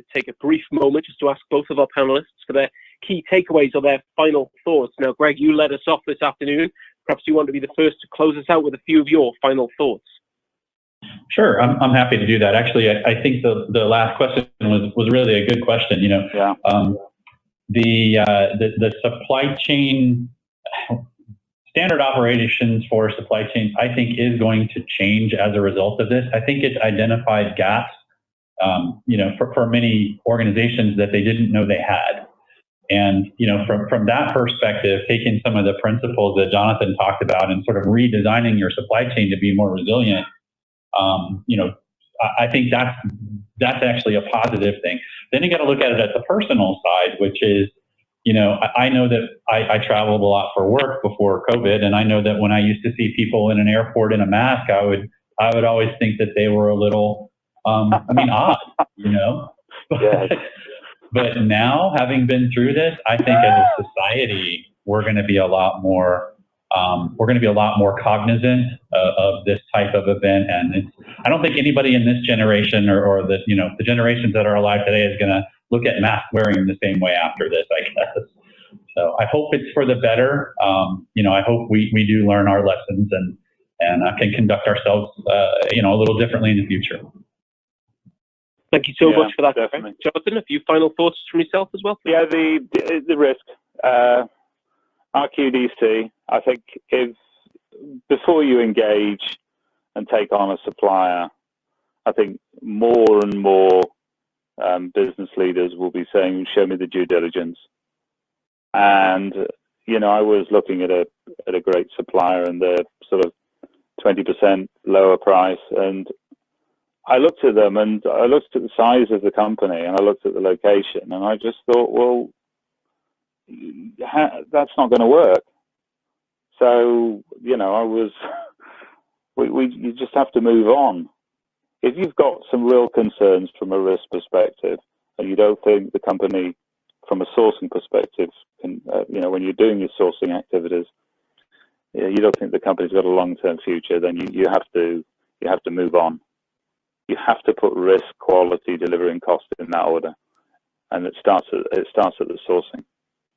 to take a brief moment just to ask both of our panelists for their key takeaways or their final thoughts. Now, Greg, you led us off this afternoon. Perhaps you want to be the first to close us out with a few of your final thoughts. Sure, I'm happy to do that. Actually, I think the last question was really a good question. Yeah. The supply chain standard operations for supply chains, I think, is going to change as a result of this. I think it's identified gaps, for many organizations that they didn't know they had. And, from that perspective, taking some of the principles that Jonathan talked about and sort of redesigning your supply chain to be more resilient, I think that's actually a positive thing. Then you got to look at it at the personal side, which is, I know that I traveled a lot for work before COVID, and I know that when I used to see people in an airport in a mask, I would always think that they were a little, odd, Yes. But now, having been through this, I think as a society, we're going to be a lot more cognizant of this type of event. And I don't think anybody in this generation or the generations that are alive today is going to look at mask wearing the same way after this, I guess. So I hope it's for the better. I hope we do learn our lessons and can conduct ourselves, a little differently in the future. Thank you so much for that. Definitely. Jonathan, a few final thoughts from yourself as well? Yeah, the risk. RQDC, I think if before you engage and take on a supplier, I think more and more business leaders will be saying, show me the due diligence. And, I was looking at a great supplier and they're sort of 20% lower price. And I looked at them and I looked at the size of the company and I looked at the location and I just thought, well, that's not going to work. So, you just have to move on. If you've got some real concerns from a risk perspective and you don't think the company from a sourcing perspective can, when you're doing your sourcing activities, you don't think the company's got a long-term future, then you have to move on. You have to put risk, quality, delivery, and cost in that order, and it starts at the sourcing.